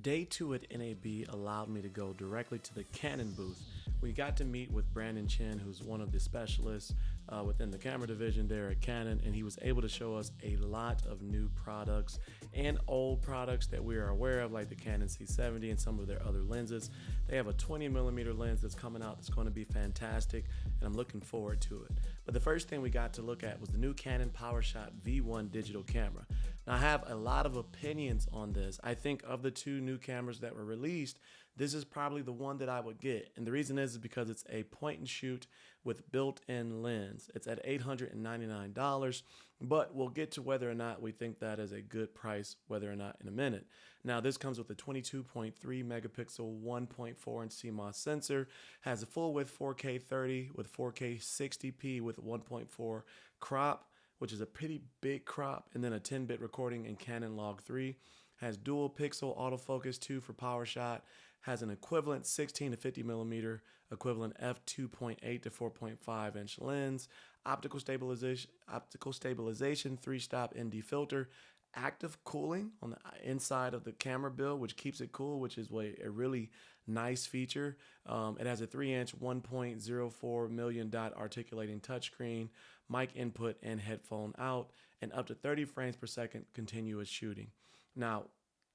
Day two at NAB allowed me to go directly to the Canon booth. We got to meet with Brandon Chin, who's one of the specialists within the camera division there at Canon, and he was able to show us a lot of new products and old products that we are aware of, like the Canon C70 and some of their other lenses. They have a 20mm lens that's coming out that's going to be fantastic, and I'm looking forward to it. But the first thing we got to look at was the new Canon PowerShot V1 digital camera. Now, I have a lot of opinions on this. I think of the two new cameras that were released, this is probably the one that I would get. And the reason is because it's a point and shoot with built-in lens. It's at $899, but we'll get to whether or not we think that is a good price, whether or not in a minute. Now, this comes with a 22.3 megapixel 1.4 inch CMOS sensor, has a full width 4K 30 with 4K 60p with 1.4 crop, which is a pretty big crop, and then a 10-bit recording in Canon Log 3. Has dual pixel autofocus 2 for PowerShot, has an equivalent 16 to 50 millimeter equivalent f2.8 to 4.5 inch lens, optical stabilization 3-stop ND filter, active cooling on the inside of the camera build, which keeps it cool, which is a really nice feature. It has a 3-inch 1.04 million dot articulating touchscreen, mic input and headphone out, and up to 30 frames per second continuous shooting. Now,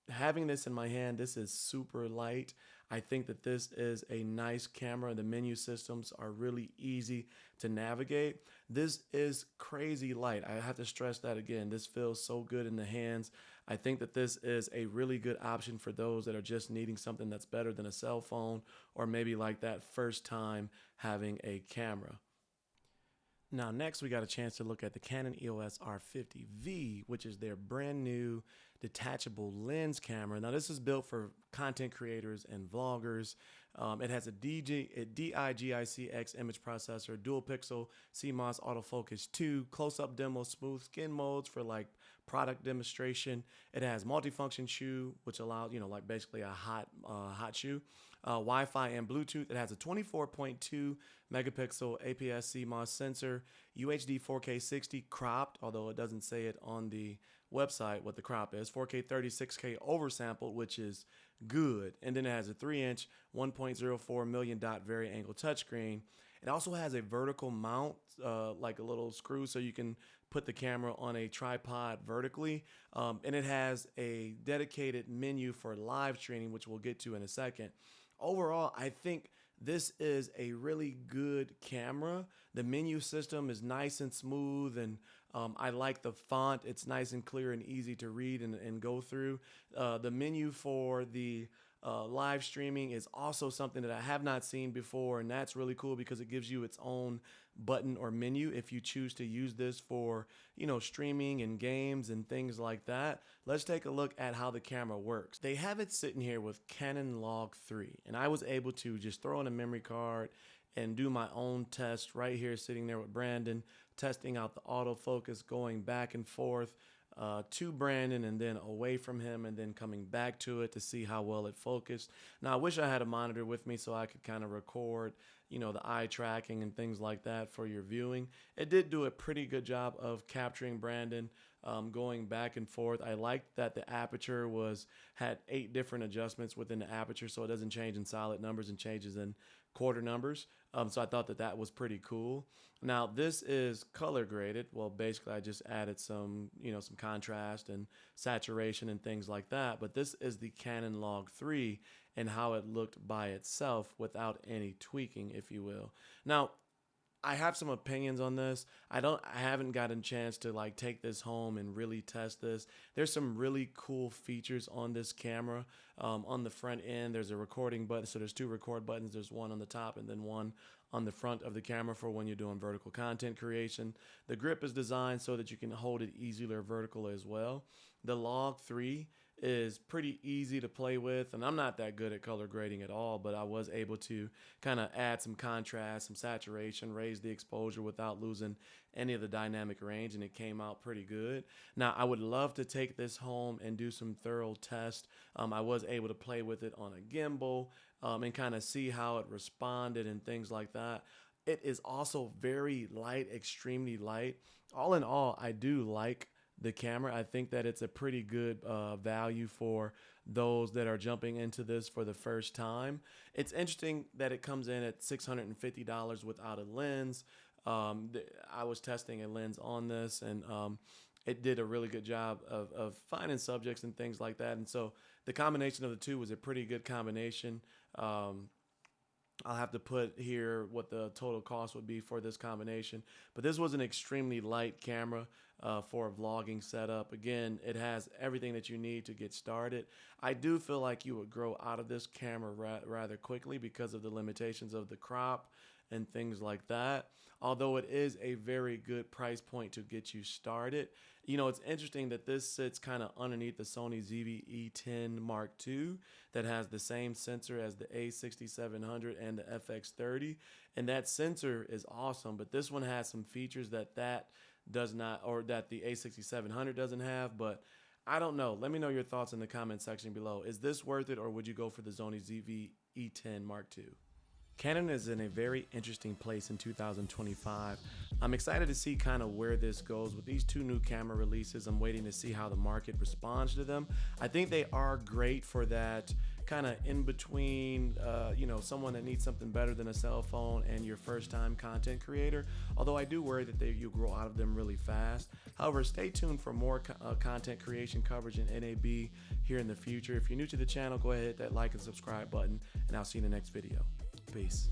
having this in my hand, this is super light. I think that this is a nice camera. The menu systems are really easy to navigate. This is crazy light. I have to stress that again. This feels so good in the hands. I think that this is a really good option for those that are just needing something that's better than a cell phone, or maybe like that first time having a camera. Now, next we got a chance to look at the Canon EOS R50V, which is their brand new detachable lens camera. Now, this is built for content creators and vloggers. It has a DIGIC-X image processor, dual pixel CMOS autofocus 2, close-up demo, smooth skin modes for like product demonstration. It has multifunction shoe, which allows, like basically a hot shoe. Wi-Fi and Bluetooth. It has a 24.2 megapixel APS CMOS sensor, UHD 4K 60 cropped, although it doesn't say it on the website what the crop is, 4K 30, 6K oversampled, which is good. And then it has a 3-inch 1.04 million dot vari-angle touchscreen. It also has a vertical mount, like a little screw, so you can put the camera on a tripod vertically. And it has a dedicated menu for live streaming, which we'll get to in a second. Overall, I think this is a really good camera. The menu system is nice and smooth, and I like the font. It's nice and clear and easy to read and go through. The menu for the live streaming is also something that I have not seen before, and that's really cool because it gives you its own button or menu if you choose to use this for, streaming and games and things like that. Let's take a look at how the camera works. They have it sitting here with Canon Log 3, and I was able to just throw in a memory card and do my own test right here sitting there with Brandon, testing out the autofocus, going back and forth to Brandon and then away from him and then coming back to it to see how well it focused. Now, I wish I had a monitor with me so I could kind of record, the eye tracking and things like that for your viewing. It did do a pretty good job of capturing Brandon going back and forth. I liked that the aperture had 8 different adjustments within the aperture, so it doesn't change in solid numbers and changes in quarter numbers. So I thought that was pretty cool. Now, this is color graded. Well, basically I just added some contrast and saturation and things like that. But this is the Canon Log 3 and how it looked by itself without any tweaking, if you will. Now, I have some opinions on this. I haven't gotten a chance to take this home and really test this. There's some really cool features on this camera. On the front end, there's a recording button. So there's 2 record buttons. There's one on the top and then one on the front of the camera for when you're doing vertical content creation. The grip is designed so that you can hold it easier vertical as well. The Log 3 is pretty easy to play with, and I'm not that good at color grading at all, but I was able to kind of add some contrast, some saturation, raise the exposure without losing any of the dynamic range, and it came out pretty good. Now, I would love to take this home and do some thorough tests. I was able to play with it on a gimbal and kind of see how it responded and things like that. It is also very light, extremely light. All in all, I do like the camera. I think that it's a pretty good value for those that are jumping into this for the first time. It's interesting that it comes in at $650 without a lens. I was testing a lens on this, and it did a really good job of finding subjects and things like that. And so the combination of the two was a pretty good combination. I'll have to put here what the total cost would be for this combination. But this was an extremely light camera for a vlogging setup. Again, it has everything that you need to get started. I do feel like you would grow out of this camera rather quickly because of the limitations of the crop and things like that. Although it is a very good price point to get you started. You know, it's interesting that this sits kind of underneath the Sony ZV-E10 Mark II that has the same sensor as the A6700 and the FX30. And that sensor is awesome, but this one has some features that does not, or that the A6700 doesn't have. But I don't know. Let me know your thoughts in the comment section below. Is this worth it, or would you go for the Sony ZV-E10 Mark II? Canon is in a very interesting place in 2025. I'm excited to see kind of where this goes with these two new camera releases. I'm waiting to see how the market responds to them. I think they are great for that kind of in between, you know, someone that needs something better than a cell phone and your first time content creator. Although I do worry that you grow out of them really fast. However, stay tuned for more content creation coverage in NAB here in the future. If you're new to the channel, go ahead, hit that like and subscribe button, and I'll see you in the next video. Peace.